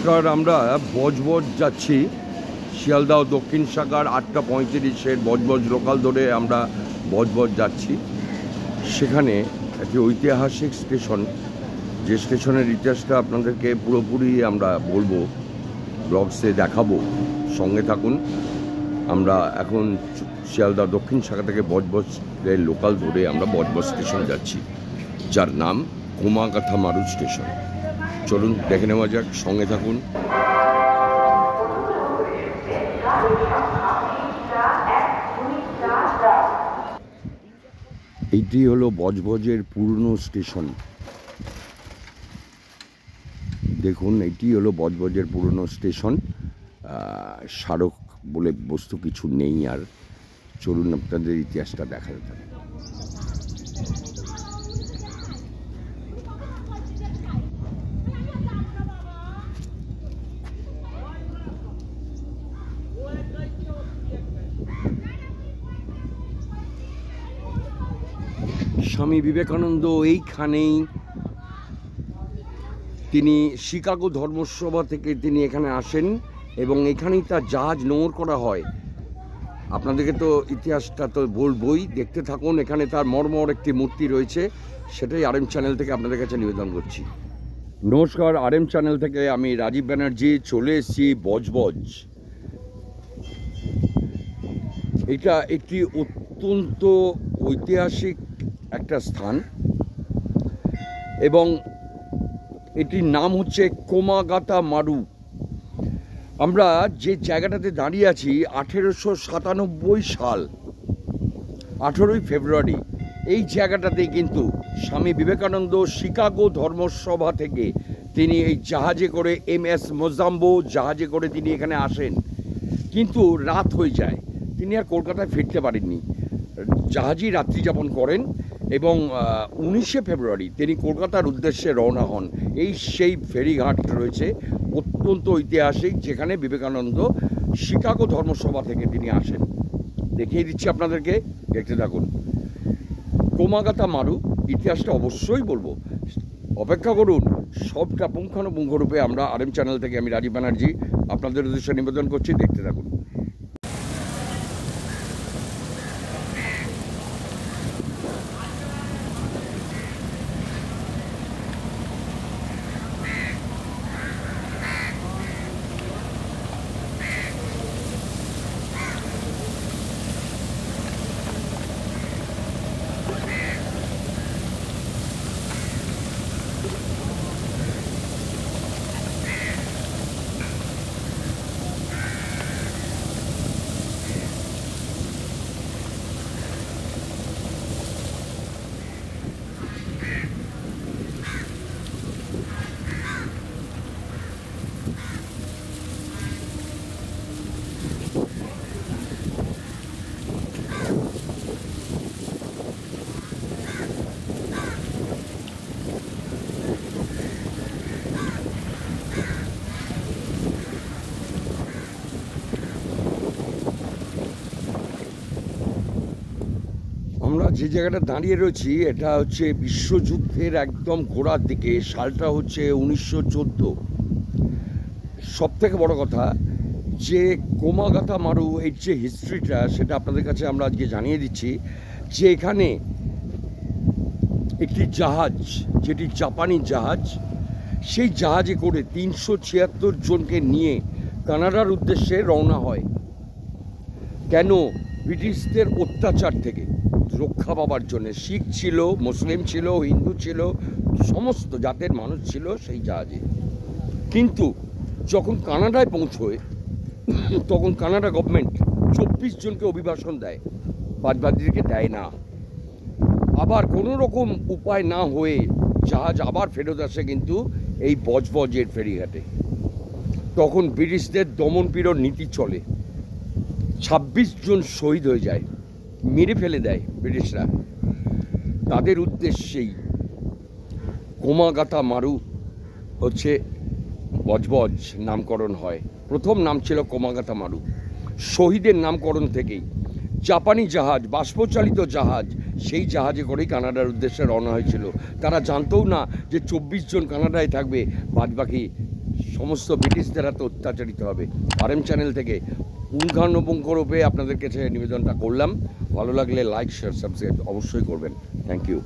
নমস্কার, আমরা বজবজ যাচ্ছি। শিয়ালদহ দক্ষিণ শাখার 8:35-এর বজবজ লোকাল ধরে আমরা বজবজ যাচ্ছি। সেখানে একটি ঐতিহাসিক স্টেশন, যে স্টেশনের ইতিহাসটা আপনাদেরকে পুরোপুরি আমরা বলবো, ব্লগসে দেখাবো, সঙ্গে থাকুন। আমরা এখন শিয়ালদহ দক্ষিণ শাখা থেকে বজবজের লোকাল ধরে আমরা বজবজ স্টেশন যাচ্ছি, যার নাম কোমাগাথা মারু স্টেশন। চলুন দেখে নেওয়া যাক, সঙ্গে থাকুন। এইটি হলো বজবজের পুরনো স্টেশন। দেখুন, এটি হলো বজবজের পুরনো স্টেশন। স্মারক বলে বস্তু কিছু নেই আর। চলুন আপনাদের ইতিহাসটা দেখা যেতে। স্বামী বিবেকানন্দ এইখানেই, তিনি শিকাগো ধর্মসভা থেকে তিনি এখানে আসেন এবং এখানেই তার জাহাজ নোঙর করা হয়। আপনাদেরকে তো ইতিহাসটা তো বলবই, দেখতে থাকুন। এখানে তার মর্মর একটি মূর্তি রয়েছে, সেটাই RM চ্যানেল থেকে আপনাদের কাছে নিবেদন করছি। নমস্কার, RM চ্যানেল থেকে আমি রাজীব ব্যানার্জি চলে এসেছি বজবজ। এটা একটি অত্যন্ত ঐতিহাসিক একটা স্থান এবং এটির নাম হচ্ছে কোমাগাথা মারু। আমরা যে জায়গাটাতে দাঁড়িয়ে আছি, 1897 সাল 18ই ফেব্রুয়ারি এই জায়গাটাতেই কিন্তু স্বামী বিবেকানন্দ শিকাগো ধর্মসভা থেকে তিনি এই জাহাজে করে MS মোজাম্বো জাহাজে করে তিনি এখানে আসেন। কিন্তু রাত হয়ে যায়, তিনি আর কলকাতায় ফিরতে পারেননি, জাহাজেই রাত্রি যাপন করেন এবং 19শে ফেব্রুয়ারি তিনি কলকাতার উদ্দেশ্যে রওনা হন। এই সেই ফেরিঘাট রয়েছে অত্যন্ত ঐতিহাসিক, যেখানে বিবেকানন্দ শিকাগো ধর্মসভা থেকে তিনি আসেন। দেখিয়ে দিচ্ছি আপনাদেরকে, দেখতে থাকুন। কোমাগাথা মারু ইতিহাসটা অবশ্যই বলবো, অপেক্ষা করুন। সবটা পুঙ্খানুপুঙ্খরূপে আমরা RM চ্যানেল থেকে আমি রাজীব ব্যানার্জি আপনাদের উদ্দেশ্যে নিবেদন করছি, দেখতে থাকুন। আমরা যে জায়গাটা দাঁড়িয়ে রয়েছি, এটা হচ্ছে বিশ্বযুদ্ধের একদম গোড়ার দিকে। সালটা হচ্ছে 1914। সব থেকে বড় কথা যে কোমাগাথা মারু এর যে হিস্ট্রিটা, সেটা আপনাদের কাছে আমরা আজকে জানিয়ে দিচ্ছি। যে এখানে একটি জাহাজ, যেটি জাপানি জাহাজ, সেই জাহাজে করে 376 জনকে নিয়ে কানাডার উদ্দেশ্যে রওনা হয়। কেন? ব্রিটিশদের অত্যাচার থেকে রক্ষা পাবার জন্য। শিখ ছিল, মুসলিম ছিল, হিন্দু ছিল, সমস্ত জাতের মানুষ ছিল সেই জাহাজে। কিন্তু যখন কানাডায় পৌঁছয়, তখন কানাডা গভর্নমেন্ট 24 জনকে অভিবাসন দেয়, বাদবাকিদেরকে দেয় না। আবার কোনো রকম উপায় না হয়ে জাহাজ আবার ফেরত আসে কিন্তু এই বজবজের ফেরিঘাটে। তখন ব্রিটিশদের দমনপীড়ন নীতি চলে, 26 জন শহীদ হয়ে যায়, মেরে ফেলে দেয় ব্রিটিশরা। তাদের উদ্দেশ্যেই কোমাগাথা মারু হচ্ছে বজবজ নামকরণ হয়। প্রথম নাম ছিল কোমাগাথা মারু, শহীদের নামকরণ থেকেই। জাপানি জাহাজ, বাষ্পচালিত জাহাজ, সেই জাহাজে করেই কানাডার উদ্দেশ্যে রওনা হয়েছিল। তারা জানতও না যে 24 জন কানাডায় থাকবে, বাদবাকি সমস্ত ব্রিটিশদের হাতে অত্যাচারিত হবে। RM চ্যানেল থেকে পুঙ্খানুপুঙ্খরূপে আপনাদের কাছে নিবেদনটা করলাম। ভালো লাগলে লাইক শেয়ার সাবস্ক্রাইব অবশ্যই করবেন। Thank you.